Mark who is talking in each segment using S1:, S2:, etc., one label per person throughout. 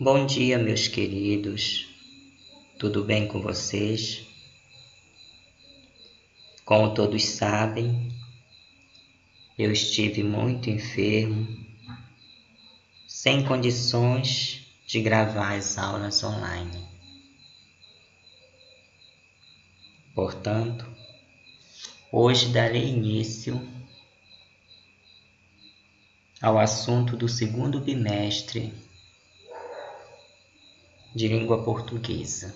S1: Bom dia, meus queridos. Tudo bem com vocês? Como todos sabem, eu estive muito enfermo, sem condições de gravar as aulas online. Portanto, hoje darei início ao assunto do segundo bimestre de língua portuguesa.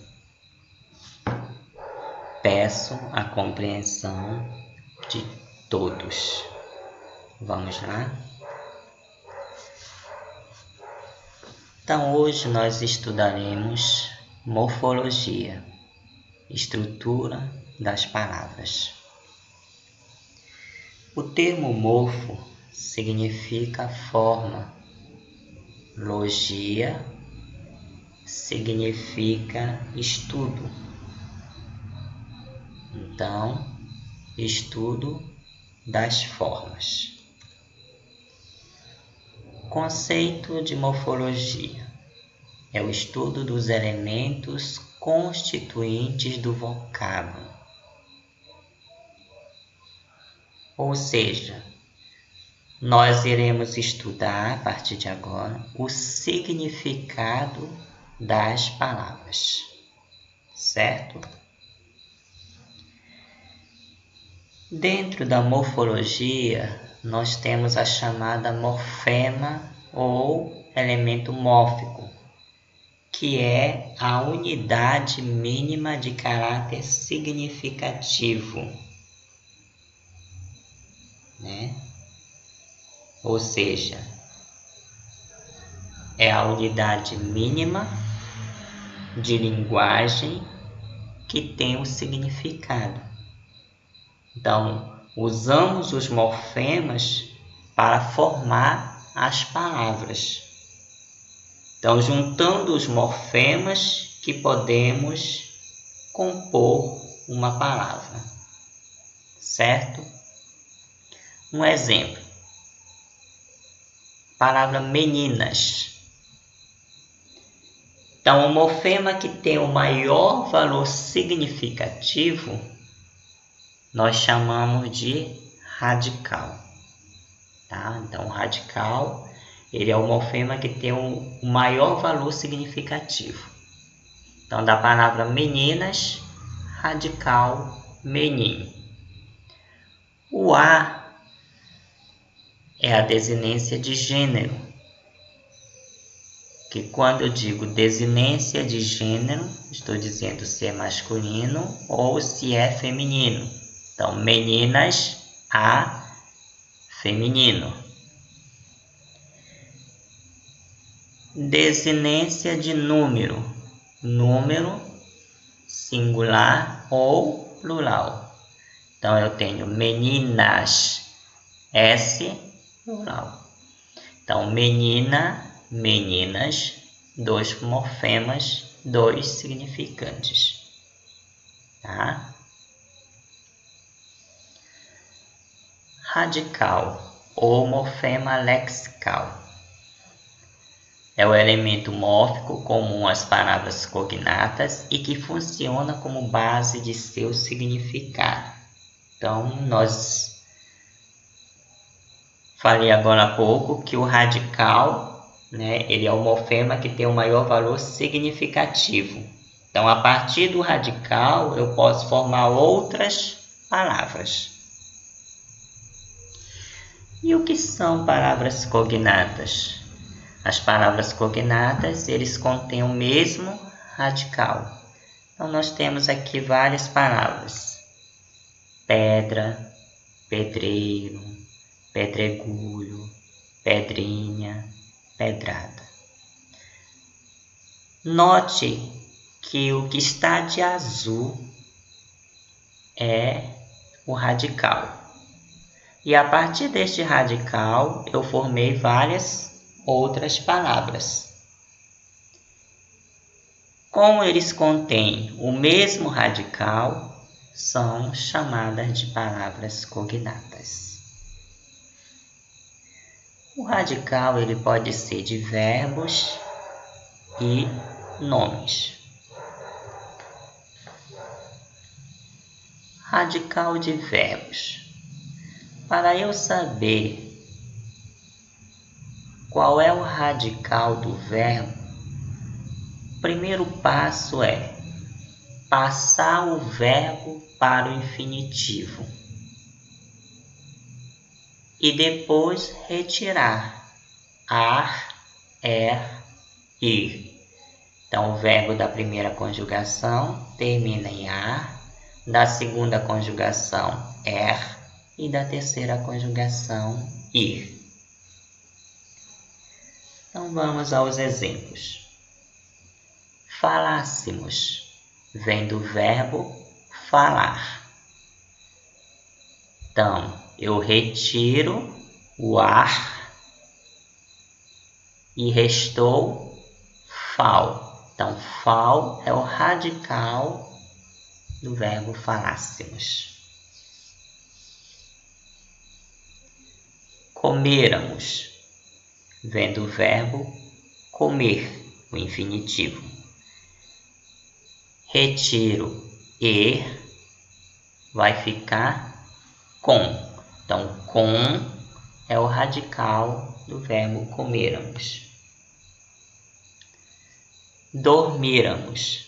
S1: Peço a compreensão de todos. Vamos lá? Então, hoje nós estudaremos morfologia, estrutura das palavras. O termo morfo significa forma, logia significa estudo. Então, estudo das formas. O conceito de morfologia é o estudo dos elementos constituintes do vocábulo. Ou seja, nós iremos estudar, a partir de agora, o significado das palavras, certo? Dentro da morfologia, nós temos a chamada morfema ou elemento mórfico, que é a unidade mínima de caráter significativo, né? Ou seja, é a unidade mínima de linguagem que tem o significado. Então, usamos os morfemas para formar as palavras. Então, juntando os morfemas que podemos compor uma palavra, certo? Um exemplo. Palavra meninas. Então, o morfema que tem o maior valor significativo, nós chamamos de radical. Tá? Então, o radical, ele é o morfema que tem o maior valor significativo. Então, da palavra meninas, radical, menim. O A é a desinência de gênero, que quando eu digo desinência de gênero, estou dizendo se é masculino ou se é feminino. Então, meninas, A, feminino. Desinência de número, número, singular ou plural. Então, eu tenho meninas, S, plural. Então, menina, meninas, dois morfemas, dois significantes. Tá? Radical ou morfema lexical é o elemento mórfico comum às palavras cognatas e que funciona como base de seu significado. Então, nós falei agora há pouco que o radical, né, ele é o morfema que tem o maior valor significativo. Então, a partir do radical, eu posso formar outras palavras. E o que são palavras cognatas? As palavras cognatas, eles contêm o mesmo radical. Então, nós temos aqui várias palavras. Pedra, pedreiro, pedregulho, pedrinha, pedrada. Note que o que está de azul é o radical. E a partir deste radical, eu formei várias outras palavras. Como eles contêm o mesmo radical, são chamadas de palavras cognatas. O radical ele pode ser de verbos e nomes. Radical de verbos. Para eu saber qual é o radical do verbo, o primeiro passo é passar o verbo para o infinitivo e depois retirar ar, ir. Então, o verbo da primeira conjugação termina em ar, da segunda conjugação, e da terceira conjugação, ir. Então, vamos aos exemplos. Falássemos vem do verbo falar. Então, eu retiro o ar e restou fal. Então, fal é o radical do verbo falássemos. Comêramos vem do verbo comer, o infinitivo. Retiro er, vai ficar com. Então, com é o radical do verbo comêramos. Dormíramos,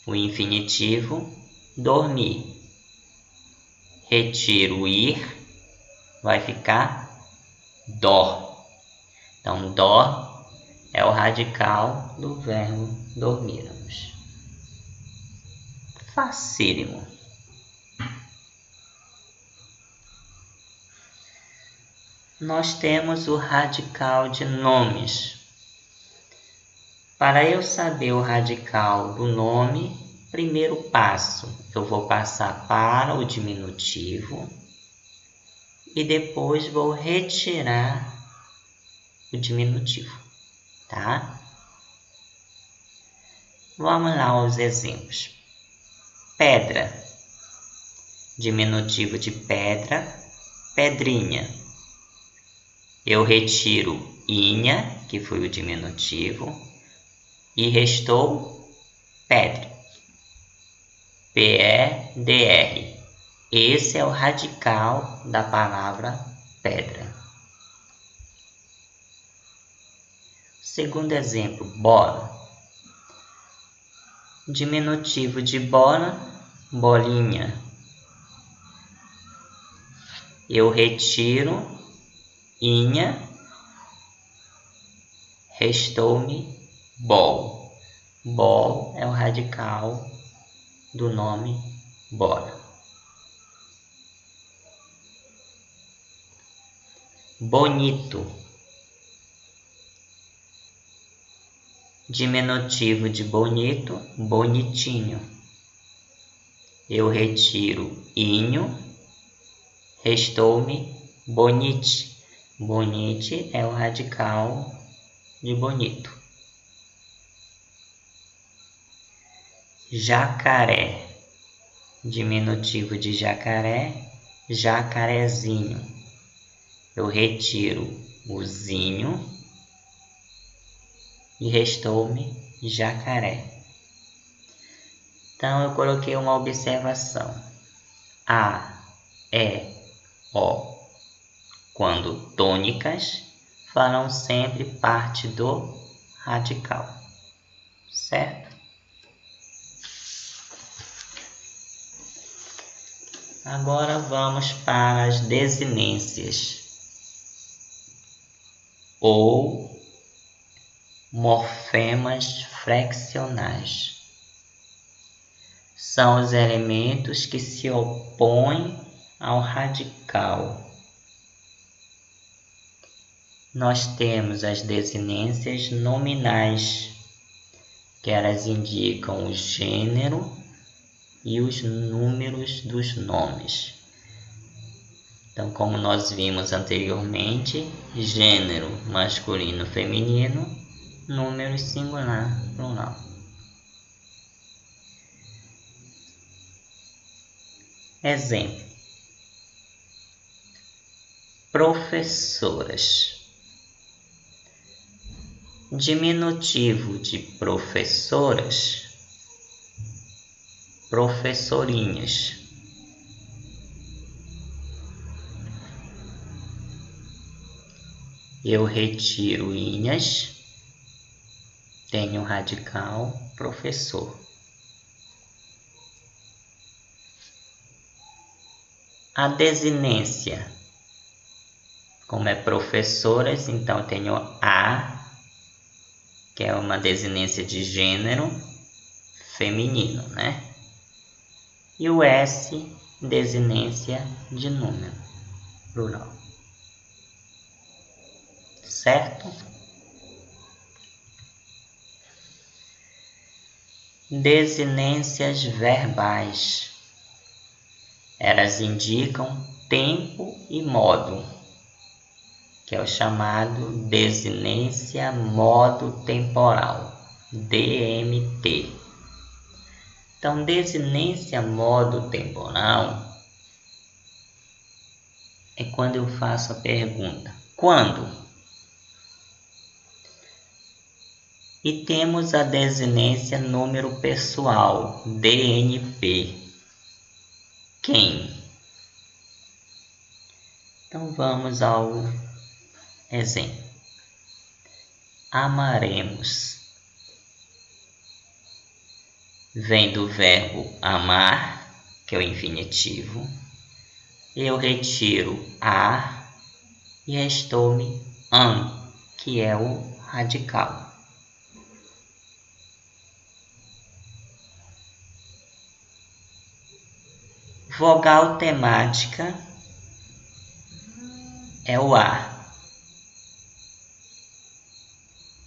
S1: o infinitivo dormir. Retiro ir, vai ficar dó. Então, dó é o radical do verbo dormíramos. Facílimo. Nós temos o radical de nomes. Para eu saber o radical do nome, primeiro passo, eu vou passar para o diminutivo e depois vou retirar o diminutivo, tá? Vamos lá aos exemplos. Pedra, diminutivo de pedra, pedrinha. Eu retiro inha, que foi o diminutivo, e restou pedra. P-E-D-R. Esse é o radical da palavra pedra. Segundo exemplo, bola. Diminutivo de bola, bolinha. Eu retiro inha, restou-me bol. Bol é o radical do nome bola. Bonito. Diminutivo de bonito, bonitinho. Eu retiro inho, restou-me bonite. Bonite é o radical de bonito. Jacaré. Diminutivo de jacaré, jacarezinho. Eu retiro o zinho e restou-me jacaré. Então, eu coloquei uma observação. A, E, O, quando tônicas, farão sempre parte do radical, certo? Agora vamos para as desinências ou morfemas flexionais. São os elementos que se opõem ao radical. Nós temos as desinências nominais, que elas indicam o gênero e os números dos nomes. Então, como nós vimos anteriormente, gênero masculino, feminino, número singular, plural. Exemplo: professoras. Diminutivo de professoras, professorinhas. Eu retiro inhas, tenho radical professor. A desinência, como é professoras, então eu tenho a, que é uma desinência de gênero feminino, né? E o S, desinência de número, plural. Certo? Desinências verbais. Elas indicam tempo e modo, que é o chamado desinência modo temporal, DMT. Então, desinência modo temporal é quando eu faço a pergunta, quando? E temos a desinência número pessoal, DNP, quem? Então, vamos ao exemplo. Amaremos. Vem do verbo amar, que é o infinitivo. Eu retiro a e restou-me an, que é o radical. Vogal temática é o a.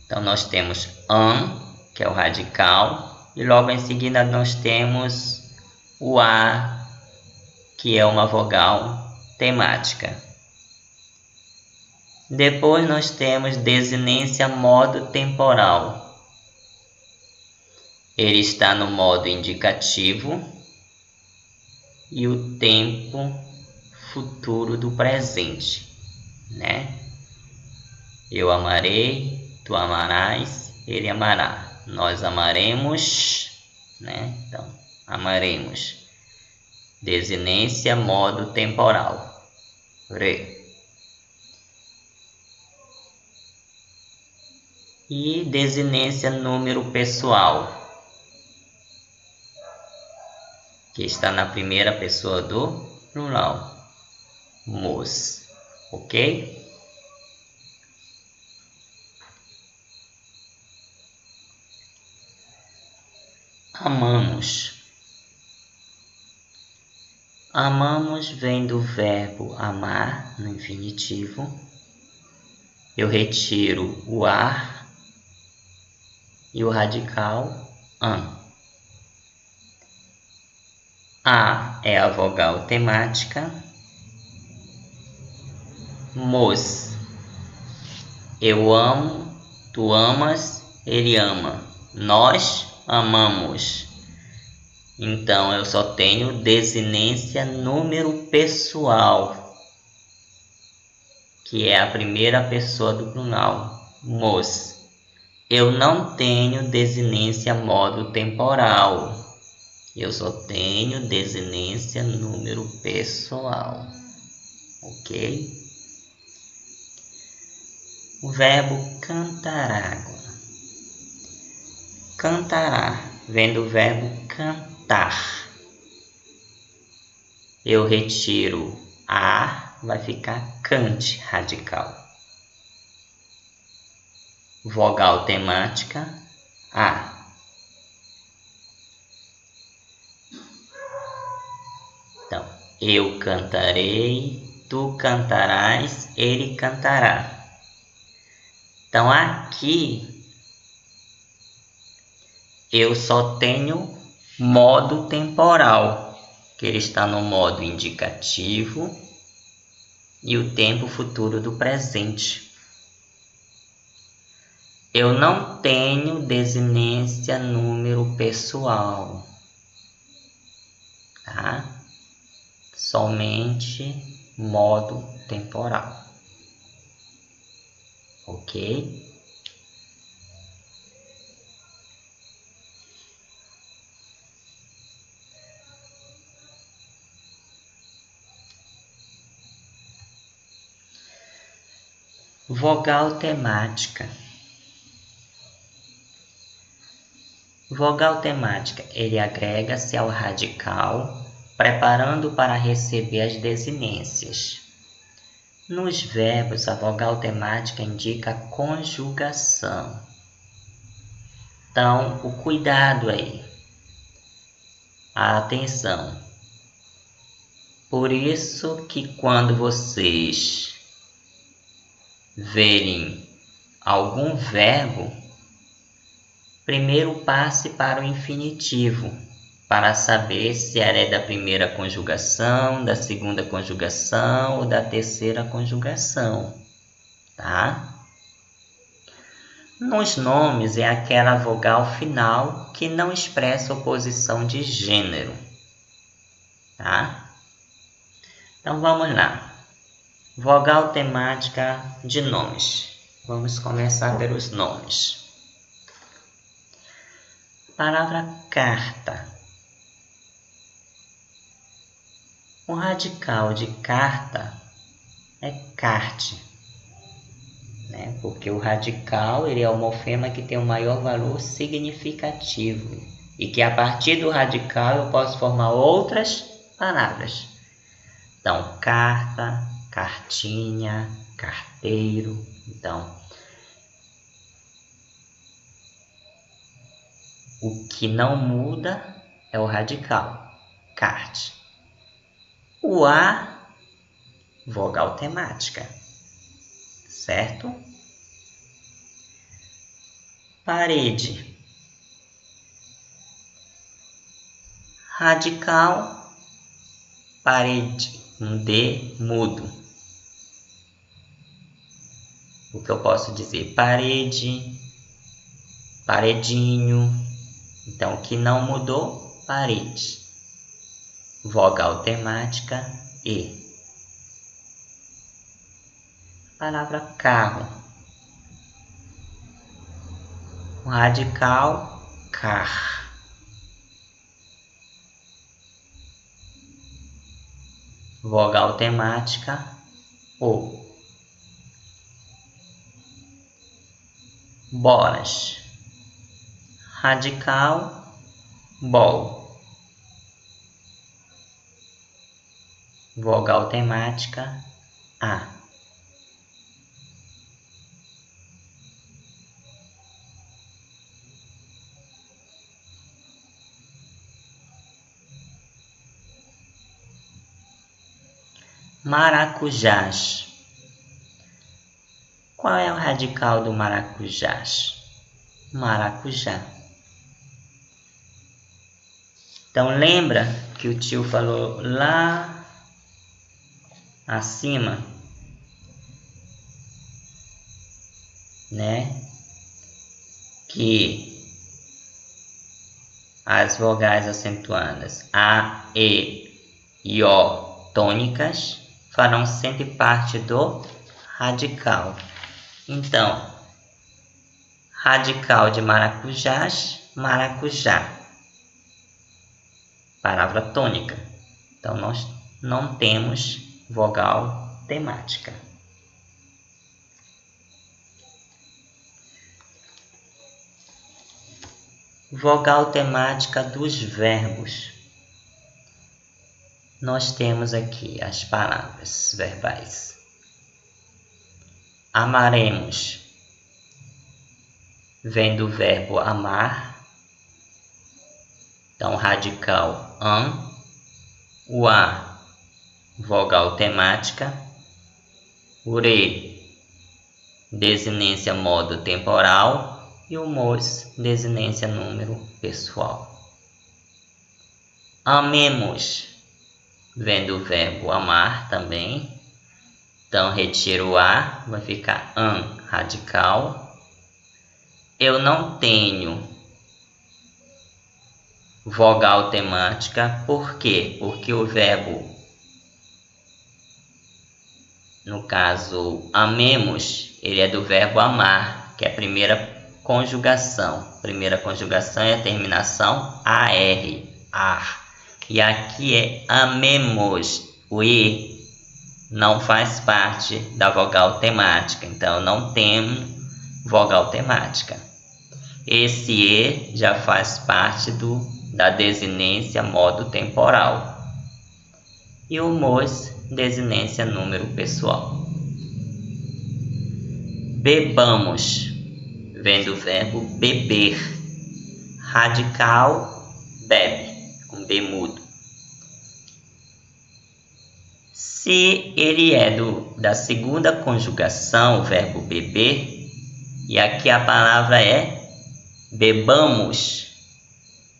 S1: Então nós temos an, que é o radical, e logo em seguida nós temos o a, que é uma vogal temática. Depois nós temos desinência modo temporal. Ele está no modo indicativo e o tempo futuro do presente, né? Eu amarei, tu amarás, ele amará. Nós amaremos, né? Então, amaremos. Desinência modo temporal. Re. E desinência número pessoal, que está na primeira pessoa do plural, mos, ok? Amamos. Amamos vem do verbo amar, no infinitivo. Eu retiro o ar e o radical an. A é a vogal temática. Mos. Eu amo, tu amas, ele ama. Nós amamos. Então eu só tenho desinência número pessoal, que é a primeira pessoa do plural, mos. Eu não tenho desinência modo temporal. Eu só tenho desinência número pessoal, ok? O verbo cantará. Cantará vem do verbo cantar. Eu retiro a, vai ficar cante, radical. Vogal temática, a. Então, eu cantarei, tu cantarás, ele cantará. Então, aqui eu só tenho modo temporal, que ele está no modo indicativo e o tempo futuro do presente. Eu não tenho desinência número pessoal, tá? Somente modo temporal, ok? Vogal temática. Vogal temática, ele agrega-se ao radical, preparando para receber as desinências. Nos verbos, a vogal temática indica a conjugação. Então, o cuidado aí, a atenção. Por isso que quando vocês verem algum verbo, primeiro passe para o infinitivo, para saber se ela é da primeira conjugação, da segunda conjugação ou da terceira conjugação, tá? Nos nomes é aquela vogal final que não expressa oposição de gênero, tá? Então vamos lá. Vogal temática de nomes. Vamos começar pelos nomes. Palavra carta. O radical de carta é carte, né? Porque o radical ele é o morfema que tem o maior valor significativo e que a partir do radical eu posso formar outras palavras. Então, carta, cartinha, carteiro. Então, o que não muda é o radical, carte. O A, vogal temática, certo? Parede. Radical, parede, um D mudo. O que eu posso dizer? Parede, paredinho. Então, o que não mudou, parede. Vogal temática, E. Palavra carro. O radical, car. Vogal temática, O. Bolas. Radical, bol. Vogal temática, A. Maracujás. Qual é o radical do maracujás? Maracujá. Então lembra que o tio falou lá acima, né? Que as vogais acentuadas A, E e O tônicas farão sempre parte do radical. Então, radical de maracujás, maracujá. Palavra tônica. Então, nós não temos vogal temática. Vogal temática dos verbos. Nós temos aqui as palavras verbais. Amaremos. Vem do verbo amar. Então, radical an. O A, vogal temática. O re, desinência modo temporal. E o mos, desinência número pessoal. Amemos. Vem do verbo amar também. Então, retiro o A, vai ficar an, radical. Eu não tenho vogal temática. Por quê? Porque o verbo, no caso, amemos, ele é do verbo amar, que é a primeira conjugação. Primeira conjugação é a terminação AR, ar. E aqui é amemos, o E. não faz parte da vogal temática, então não temos vogal temática. Esse E já faz parte da desinência modo temporal. E o MOS, desinência número pessoal. Bebamos, vem do verbo beber. Radical, bebe, com B mudo. Se ele é da segunda conjugação, o verbo beber, e aqui a palavra é bebamos,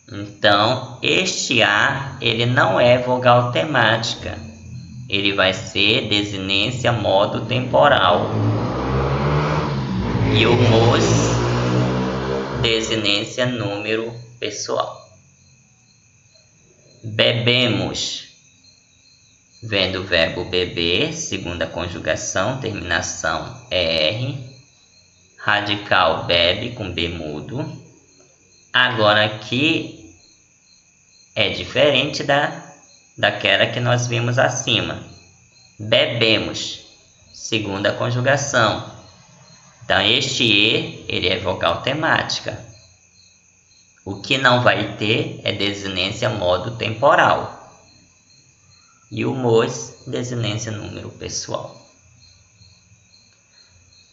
S1: então este A ele não é vogal temática, ele vai ser desinência modo temporal. E o MOS, desinência número pessoal. Bebemos, vem do verbo beber, segunda conjugação, terminação ER, radical bebe com B mudo. Agora aqui é diferente daquela que nós vimos acima. Bebemos, segunda conjugação. Então este E ele é vogal temática. O que não vai ter é desinência modo temporal. E o MOS, desinência número pessoal.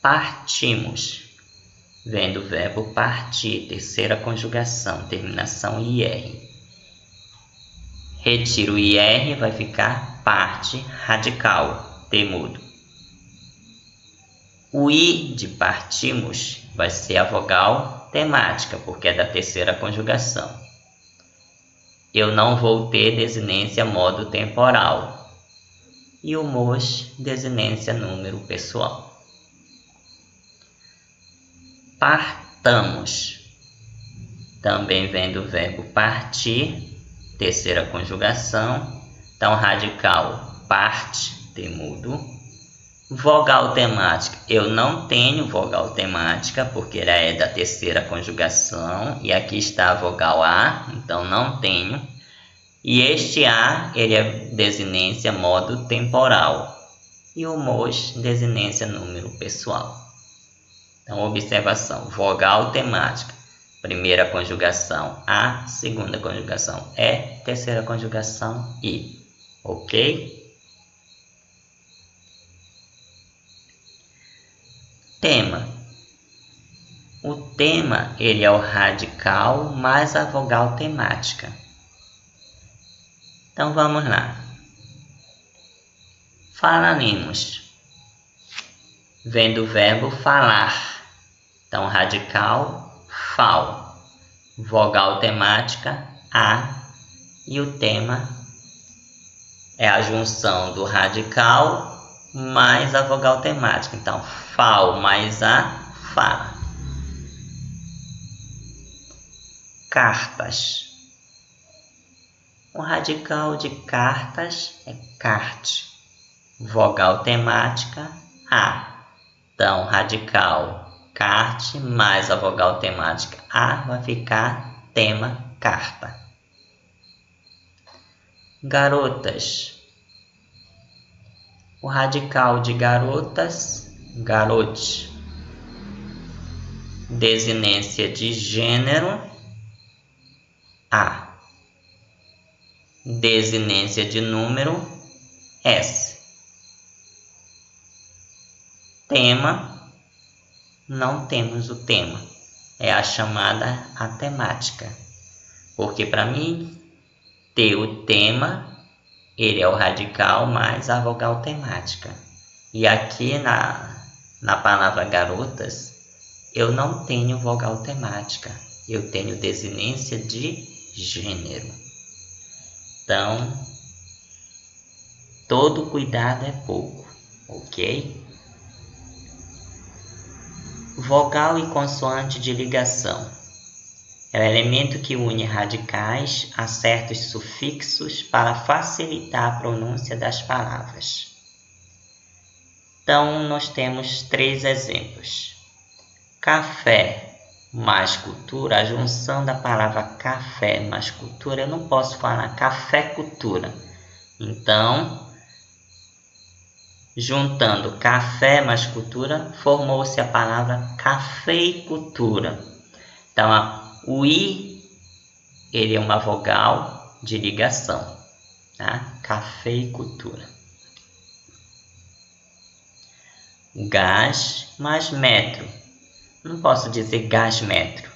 S1: Partimos, vem do verbo partir, terceira conjugação, terminação IR. Retiro o IR, vai ficar parte radical, T mudo. O I de partimos vai ser a vogal temática, porque é da terceira conjugação. Eu não vou ter desinência modo temporal. E o MOS, desinência número pessoal. Partamos, também vem do verbo partir, terceira conjugação, então radical parte, T mudo. Vogal temática, eu não tenho vogal temática, porque ela é da terceira conjugação, e aqui está a vogal A, então não tenho. E este A, ele é desinência modo temporal, e o MOS, desinência número pessoal. Então, observação, vogal temática, primeira conjugação A, segunda conjugação E, terceira conjugação I, ok? Tema. O tema, ele é o radical mais a vogal temática. Então, vamos lá. Falaremos. Vem do verbo falar. Então, radical, fal. Vogal temática, A. E o tema é a junção do radical mais a vogal temática. Então, fal mais A, fala. Cartas. O radical de cartas é carte. Vogal temática, A. Então, radical carte mais a vogal temática A vai ficar tema carta. Garotas. O radical de garotas, garote. Desinência de gênero, A. Desinência de número, S. Tema, não temos o tema. É a chamada atemática. Porque para mim, ter o tema, ele é o radical mais a vogal temática. E aqui na palavra garotas, eu não tenho vogal temática. Eu tenho desinência de gênero. Então, todo cuidado é pouco, ok? Vogal e consoante de ligação. É o elemento que une radicais a certos sufixos para facilitar a pronúncia das palavras. Então, nós temos 3 exemplos. Café mais cultura, a junção da palavra café mais cultura, eu não posso falar café cultura. Então, Juntando café mais cultura, formou-se a palavra cafeicultura. Então, o I, ele é uma vogal de ligação, tá? Cafeicultura. Gás mais metro. Não posso dizer gás metro.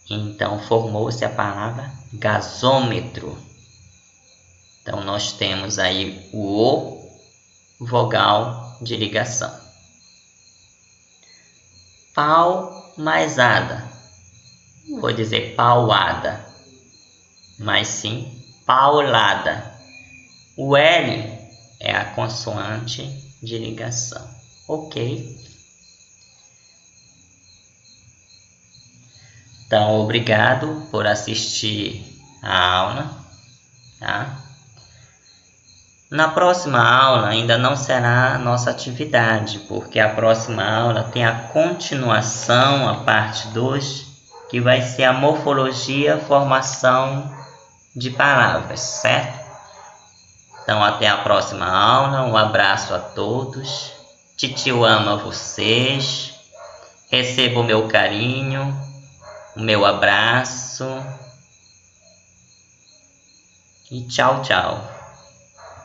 S1: Então, formou-se a palavra gasômetro. Então, nós temos aí o vogal de ligação. Pau mais ada. Não vou dizer pauada, mas sim paulada. O L é a consoante de ligação. Ok? Então, obrigado por assistir a aula, tá? Na próxima aula ainda não será a nossa atividade, porque a próxima aula tem a continuação, a parte 2, que vai ser a morfologia, formação de palavras, certo? Então, até a próxima aula, um abraço a todos, Titio ama vocês, receba o meu carinho, o meu abraço e tchau, tchau.